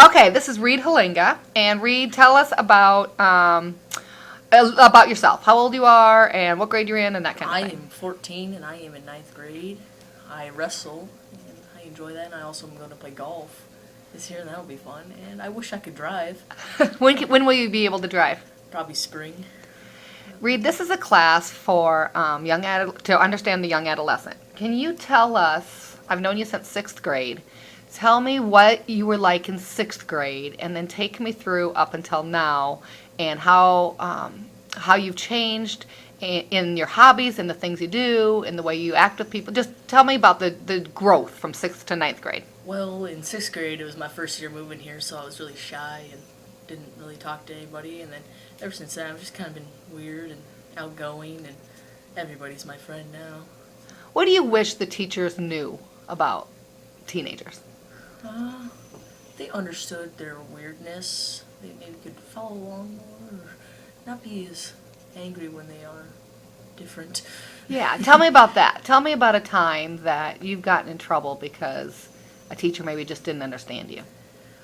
Okay, this is Reed Halinga, and Reed, tell us about yourself. How old you are, and what grade you're in, and that kind I of thing. am 14 and I am in ninth grade. I wrestle and I enjoy that, and I also am going to play golf this year, and that'll be fun. And I wish I could drive. When will you be able to drive? Probably spring. Reed, this is a class for to understand the young adolescent. Can you tell us? I've known you since sixth grade. Tell me what you were like in sixth grade, and then take me through up until now, and how you've changed in your hobbies and the things you do and the way you act with people. Just tell me about the growth from sixth to ninth grade. Well, in sixth grade, it was my first year moving here, so I was really shy and didn't really talk to anybody. And then ever since then, I've just kind of been weird and outgoing, and everybody's my friend now. What do you wish the teachers knew about teenagers? They understood their weirdness. They maybe could follow along more, or not be as angry when they are different. Yeah, tell me about that. Tell me about a time that you've gotten in trouble because a teacher maybe just didn't understand you.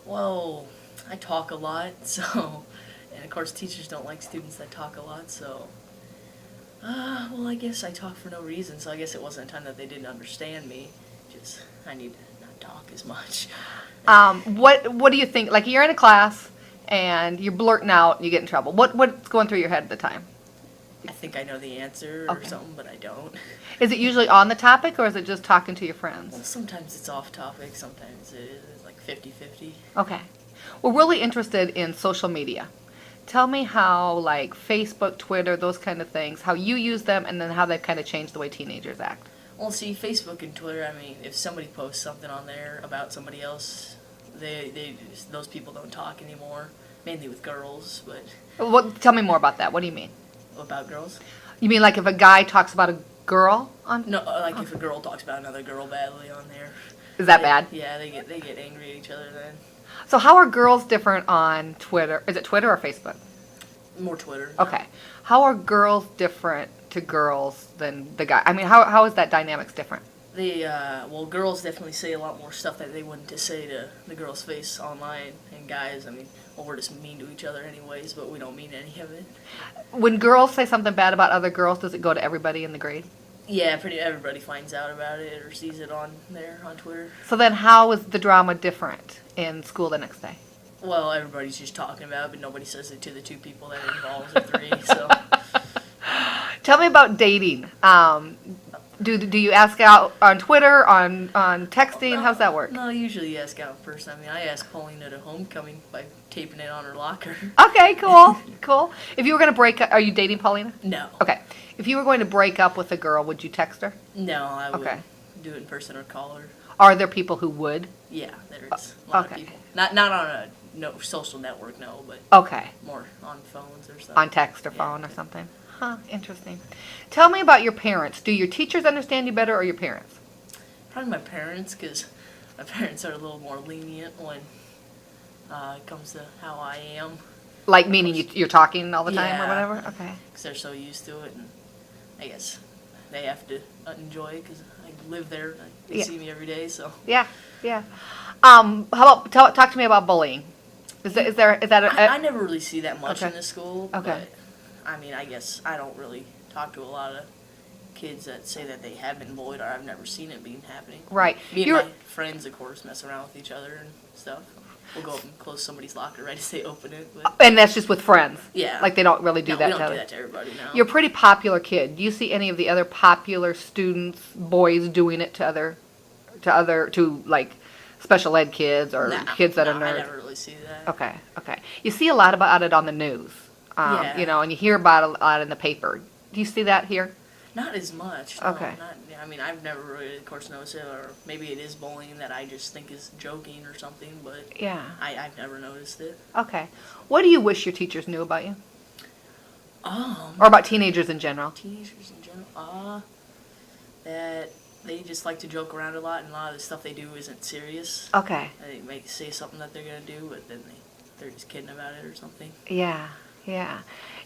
Well, I talk a lot, so, and of course teachers don't like students that talk a lot, so, well, I guess I talk for no reason, so I guess it wasn't a time that they didn't understand me, just, I need to not talk as much. What do you think? Like, you're in a class and you're blurting out and you get in trouble. What's going through your head at the time? I think I know the answer or Okay. something, but I don't. Is it usually on the topic, or is it just talking to your Well, friends? sometimes it's off topic, sometimes it is like 50-50. Okay. We're really interested in social media. Tell me how, like, Facebook, Twitter, those kind of things, how you use them, and then how they've kind of changed the way teenagers act. Well, see, Facebook and Twitter, I mean, if somebody posts something on there about somebody else, those people don't talk anymore, mainly with girls, but Tell me more about that. What do you mean? about girls? You mean like if a guy talks about a girl on? No, like if a girl talks about another girl badly on there. Is that bad? Yeah, they get angry at each other then. So how are girls different on Twitter? Is it Twitter or Facebook? More Twitter. Okay. How are girls different to girls than the guy? I mean, how is that dynamics different? Well, girls definitely say a lot more stuff that they wouldn't to say to the girl's face online, and guys, I mean, well, we're just mean to each other anyways, but we don't mean any of it. When girls say something bad about other girls, does it go to everybody in the grade? Yeah, pretty everybody finds out about it or sees it on there on Twitter. So then how is the drama different in school the next day? Well, everybody's just talking about it, but nobody says it to the two people that it involves, or three, so. Tell me about dating. Do you ask out on Twitter, on texting? How's that work? No, usually you ask out in person. I mean, I asked Pauline at a homecoming by taping it on her locker. Okay, cool, cool. If you were going to break up, are you dating Paulina? No. Okay. If you were going to break up with a girl, would you text her? No, I would Okay. do it in person or call her. Are there people who would? Yeah, there's a lot Okay. of people. Not on a social network, no, but Okay. more on phones or something. On text or Yeah. phone or something? Huh, interesting. Tell me about your parents. Do your teachers understand you better or your parents? Probably my parents, because my parents are a little more lenient when it comes to how I am, Like, meaning you're talking all the time or Yeah. whatever? Okay. because they're so used to it, and I guess they have to enjoy it because I live there. They Yeah. see me every day, so. Yeah, yeah. How about, talk to me about bullying. Is that I never really see that much Okay. in the school, Okay. but I mean, I guess I don't really talk to a lot of kids that say that they have been bullied, or I've never seen it being happening. Right. Me and You're- my friends, of course, mess around with each other and stuff. We'll go up and close somebody's locker right as they open it. But And that's just with friends? yeah, Like, they don't really do no, that we to don't do others? that to everybody now. You're a pretty popular kid. Do you see any of the other popular students, boys, doing it to like special ed kids or Nah, kids that are I nerds? never really see that. Okay, okay. You see a lot about it on the news, Yeah. you know, and you hear about it a lot in the paper. Do you see that here? Not as much. No, Okay. I mean, I've never really, of course, noticed it, or maybe it is bullying that I just think is joking or something, but Yeah. I've never noticed it. Okay. What do you wish your teachers knew about you, Um, or about teenagers in general? teenagers in general, that they just like to joke around a lot, and a lot of the stuff they do isn't serious. Okay. They may say something that they're gonna do, but then they're just kidding about it or something. Yeah, yeah.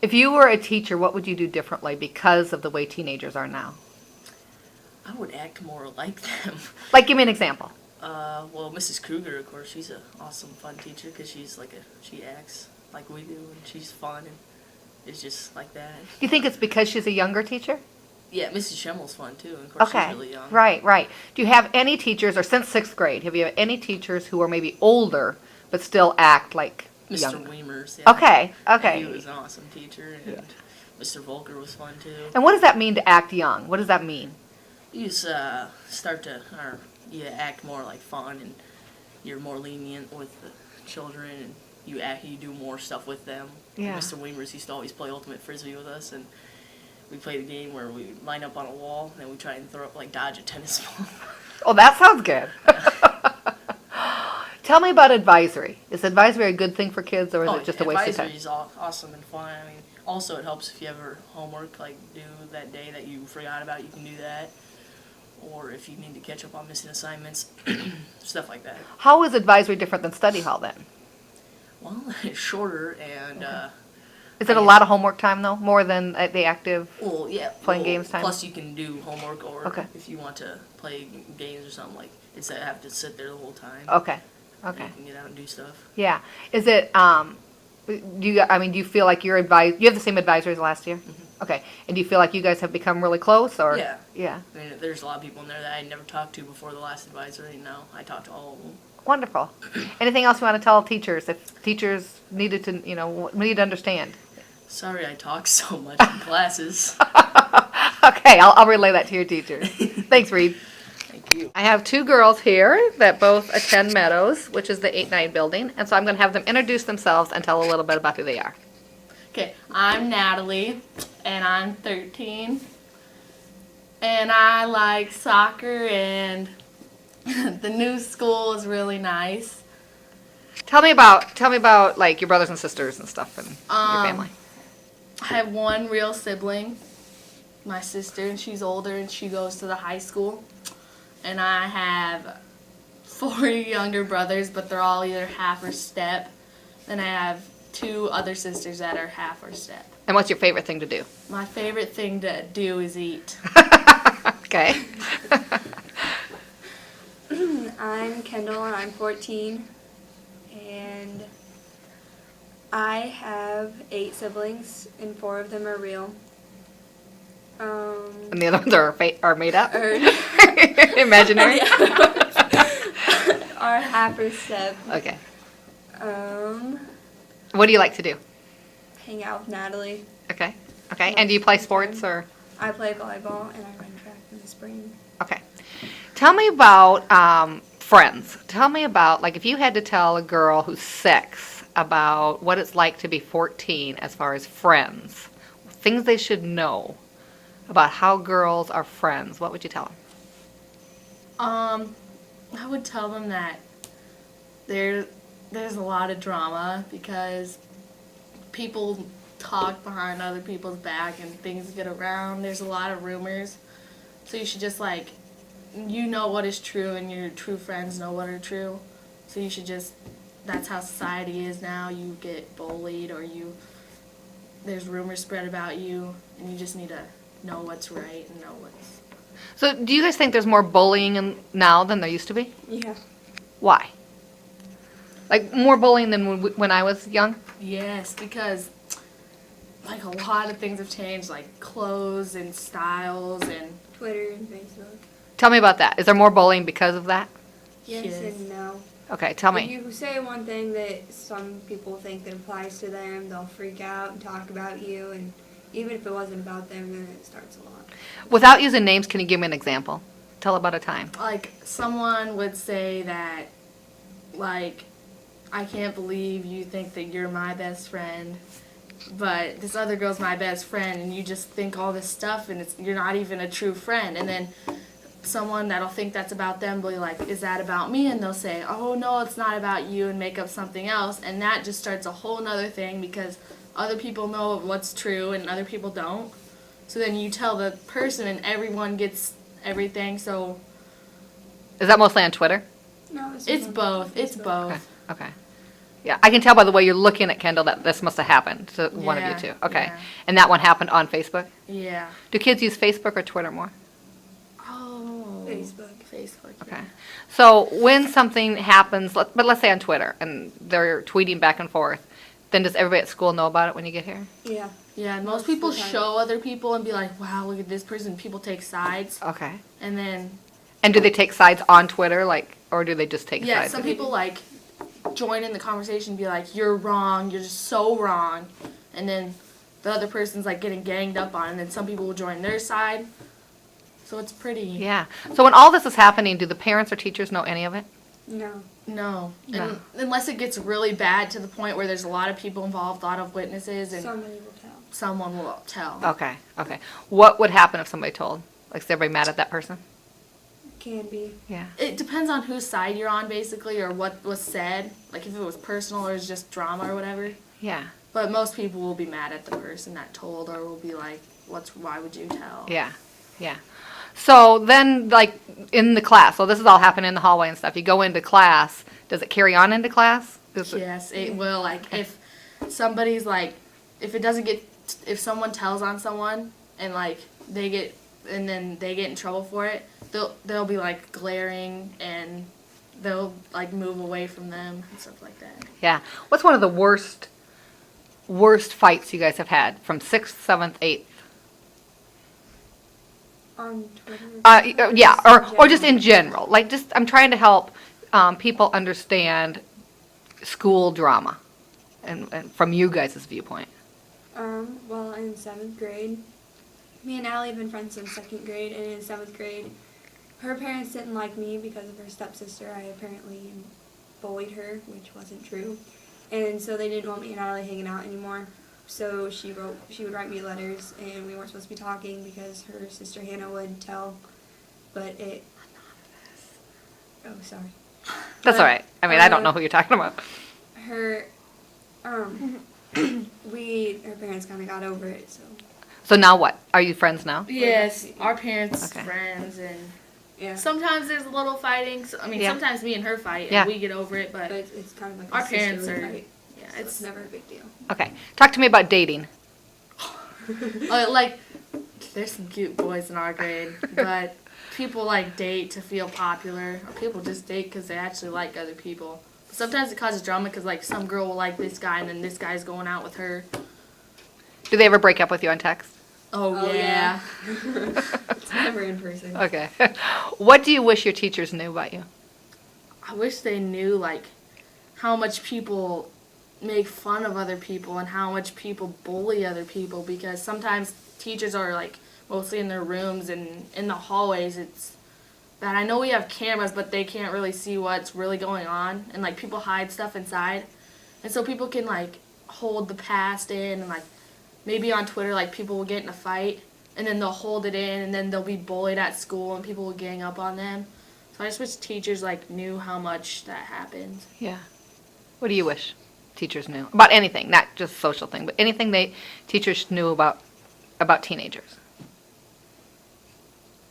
If you were a teacher, what would you do differently because of the way teenagers are now? I would act more like them. Like, give me an example. Well, Mrs. Kruger, of course, she's an awesome, fun teacher because she acts like we do, and she's fun, and it's just like that. Do you think it's because she's a younger teacher? Yeah, Mrs. Schimmel's fun too, and of course Okay, she's really young. right, right. Do you have any teachers, or since sixth grade, have you had any teachers who are maybe older but still act like Mr. young? Weimers. Yeah. Okay, He okay. was an awesome teacher, and Mr. Volker was fun too. And what does that mean to act young? What does that mean? You just you act more like fun, and you're more lenient with the children, and you do more stuff with them. Yeah. Mr. Weimers used to always play ultimate frisbee with us, and we played a game where we line up on a wall and we try and throw up dodge a tennis ball. Oh, that sounds good. Tell me about advisory. Is advisory a good thing for kids, or is it just a waste of time? Advisory is awesome and fun. I mean, also it helps if you ever homework due that day that you forgot about. You can do that, or if you need to catch up on missing assignments, stuff like that. How is advisory different than study hall then? Well, it's shorter and. Is it a lot of homework time though, more than the active? Well, yeah. Playing games time? Plus, you can do homework, or Okay. if you want to play games or something it's that I have to sit there the whole time. Okay, okay, You can get out and do stuff. yeah. Is it? Do you feel like you have the same advisors last year? Okay, and do you feel like you guys have become really close, or? Yeah. Yeah. I mean, there's a lot of people in there that I never talked to before the last advisory, and now I talk to all of them. Wonderful. Anything else you want to tell teachers if teachers needed to, need to understand? Sorry I talk so much in classes. Okay, I'll relay that to your teachers. Thanks, Reed. Thank you. I have two girls here that both attend Meadows, which is the 8-9 building, and so I'm going to have them introduce themselves and tell a little bit about who they are. Okay, I'm Natalie, and I'm 13, and I like soccer, and the new school is really nice. Tell me about like your brothers and sisters and stuff and your family. I have one real sibling, my sister, and she's older, and she goes to the high school, and I have 4 younger brothers, but they're all either half or step. Then I have 2 other sisters that are half or step. And what's your favorite thing to do? My favorite thing to do is eat. Okay. I'm Kendall and I'm 14, and I have 8 siblings and 4 of them are real. And the other ones are made up? Or Imaginary? are half or step. Okay. What do you like to do? Hang out with Natalie. Okay. Okay. And do you play sports or? I play volleyball and I run track in the spring. Okay. Tell me about friends. Tell me about, like, if you had to tell a girl who's 6 about what it's like to be 14 as far as friends, things they should know about how girls are friends, what would you tell them? I would tell them that there's a lot of drama because people talk behind other people's back and things get around. There's a lot of rumors. So you should just what is true and your true friends know what are true. So you should that's how society is now. You get bullied or there's rumors spread about you and you just need to know what's right and know what's... So do you guys think there's more bullying now than there used to be? Yeah. Why? Like more bullying than when I was young? Yes, because a lot of things have changed, like clothes and styles and... Twitter and Facebook. Tell me about that. Is there more bullying because of that? Yes Yes. and no. Okay, tell If me. you say one thing that some people think that applies to them, they'll freak out and talk about you, and even if it wasn't about them, then it starts a lot. Without using names, can you give me an example? Tell about a time. Like, someone would say that, I can't believe you think that you're my best friend, but this other girl's my best friend, and you just think all this stuff, and you're not even a true friend. And then someone that'll think that's about them will be like, is that about me? And they'll say, oh, no, it's not about you, and make up something else. And that just starts a whole nother thing because other people know what's true and other people don't. So then you tell the person, and everyone gets everything, so... Is that mostly on Twitter? No, this It's is on both. It's Facebook. both. Okay. Yeah, I can tell by the way you're looking at Kendall that this must have happened to one of you Yeah, two. Okay. yeah. And that one happened on Facebook? Yeah. Do kids use Facebook or Twitter more? Oh. They Facebook. Facebook. Okay. So when something happens, but let's say on Twitter, and they're tweeting back and forth, then does everybody at school know about it when you get here? Yeah. Yeah, and Most most of people the time. show other people and be like, wow, look at this person. People take sides. Okay. And then, And do they take sides on Twitter, like, or do they just take yeah, sides? some people like join in the conversation and be like, you're wrong. You're just so wrong. And then the other person's like getting ganged up on. And then some people will join their side. So it's pretty. Yeah. So when all this is happening, do the parents or teachers know any of it? No. No. No. And unless it gets really bad to the point where there's a lot of people involved, a lot of witnesses, and Somebody will tell. someone will tell. Okay. Okay. What would happen if somebody told? Like, is everybody mad at that person? Can be. Yeah. It depends on whose side you're on, basically, or what was said. Like, if it was personal or it was just drama or whatever. Yeah. But most people will be mad at the person that told, or will be like, why would you tell? Yeah. Yeah. So then, like, in the class, so this is all happening in the hallway and stuff. You go into class. Does it carry on into class? Yes, it will. Like, if somebody's like, if someone tells on someone and like then they get in trouble for it, they'll be like glaring and they'll like move away from them and stuff like that. Yeah. What's one of the worst fights you guys have had from 6th, 7th, 8th? On Twitter. Yeah, or just in general. general. Like, just I'm trying to help people understand school drama, and from you guys' viewpoint. Well, in 7th grade, me and Allie have been friends since 2nd grade, and in 7th grade, her parents didn't like me because of her stepsister. I apparently bullied her, which wasn't true. And so they didn't want me and Allie hanging out anymore. So she would write me letters, and we weren't supposed to be talking because her sister Hannah would tell. But it. Oh, sorry. That's all right. I mean, I don't know who you're talking about. Her, her parents kind of got over it, so. So now what? Are you friends now? Yes, our parents, Okay. friends, and Yeah. sometimes there's a little fighting. So, I mean, Yeah. sometimes me and her fight, and Yeah. we get over it. But But it's kind of like our a parents sisterly are, fight, yeah, so it's it's never a big deal. Okay. Talk to me about dating. like there's some cute boys in our grade, but people like date to feel popular, or people just date because they actually like other people. Sometimes it causes drama because like some girl will like this guy and then this guy's going out with her. Do they ever break up with you on text? Oh, yeah. It's never in person. Okay. What do you wish your teachers knew about you? I wish they knew like how much people make fun of other people and how much people bully other people, because sometimes teachers are like mostly in their rooms and in the hallways. It's bad. I know we have cameras, but they can't really see what's really going on, and like people hide stuff inside, and so people can like hold the past in, and like maybe on Twitter like people will get in a fight and then they'll hold it in and then they'll be bullied at school and people will gang up on them. So I just wish teachers like knew how much that happens. Yeah. What do you wish teachers knew about anything, not just social thing, but anything teachers knew about teenagers?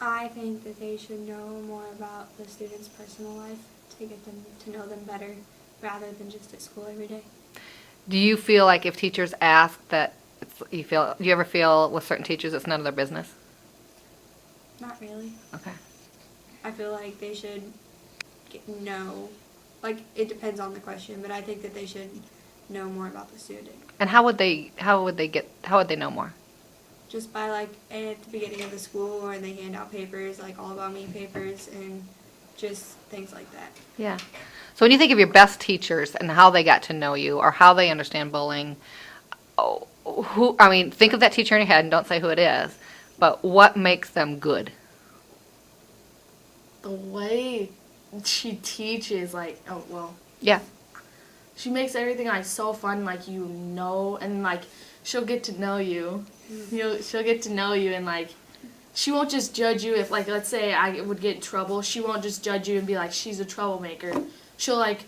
I think that they should know more about the student's personal life to get them to know them better rather than just at school every day. Do you feel like if teachers ask that, do you ever feel with certain teachers it's none of their business? Not really. Okay. I feel like they should know, like it depends on the question, but I think that they should know more about the student. And how would they know more? Just by like at the beginning of the school, or they hand out papers, like All About Me papers, and just things like that. Yeah. So when you think of your best teachers and how they got to know you or how they understand bullying, think of that teacher in your head and don't say who it is, but what makes them good? The way she teaches, like, Yeah. she makes everything like so fun, like and like she'll get to know you. She'll get to know you, and like she won't just judge you if like let's say I would get in trouble. She won't just judge you and be like she's a troublemaker. She'll like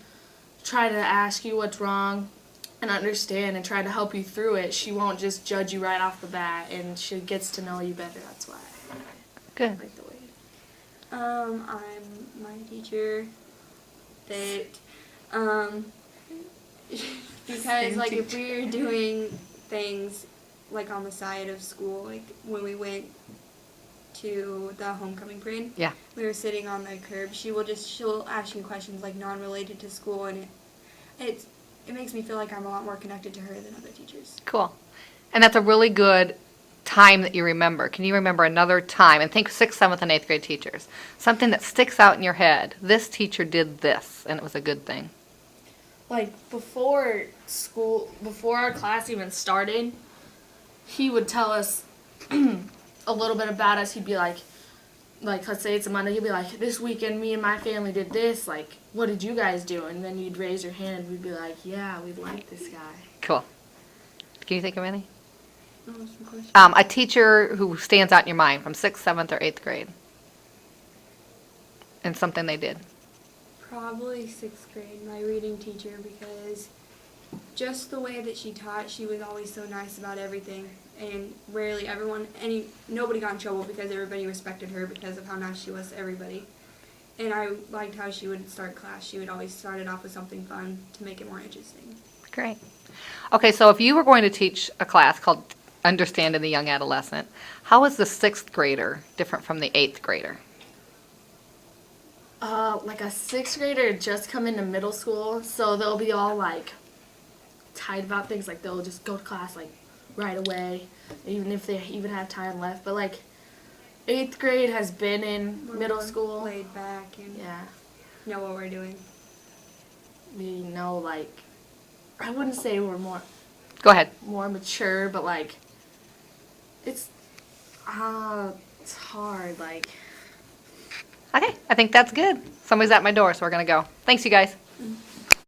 try to ask you what's wrong and understand and try to help you through it. She won't just judge you right off the bat, and she gets to know you better. That's why I Good. like the way. I'm my teacher that because like if we're doing things like on the side of school, like when we went to the homecoming parade. Yeah. We were sitting on the curb. She'll ask you questions like non-related to school, and it makes me feel like I'm a lot more connected to her than other teachers. Cool. And that's a really good time that you remember. Can you remember another time? And think 6th, 7th, and 8th grade teachers. Something that sticks out in your head. This teacher did this, and it was a good thing. Like before school, before our class even started, he would tell us a little bit about us. He'd be like let's say it's a Monday, he'd be like, this weekend me and my family did this, like, what did you guys do? And then you'd raise your hand and we'd be like, yeah, we like this guy. Cool. Can you think of any? Oh, that's a question. A teacher who stands out in your mind from 6th, 7th, or 8th grade. And something they did. Probably 6th grade, my reading teacher, because just the way that she taught, she was always so nice about everything, and rarely nobody got in trouble because everybody respected her because of how nice she was to everybody. And I liked how she would start class. She would always start it off with something fun to make it more interesting. Great. Okay, so if you were going to teach a class called Understanding the Young Adolescent, how is the 6th grader different from the 8th grader? Like a 6th grader just come into middle school, so they'll be all like tight about things, like they'll just go to class like right away, even if they even have time left. But like 8th grade has been in We're middle more school. laid back and Yeah, know what we're doing. we know, like, I wouldn't say we're Go ahead. more mature, but like it's hard, like. Okay, I think that's good. Somebody's at my door, so we're going to go. Thanks, you guys.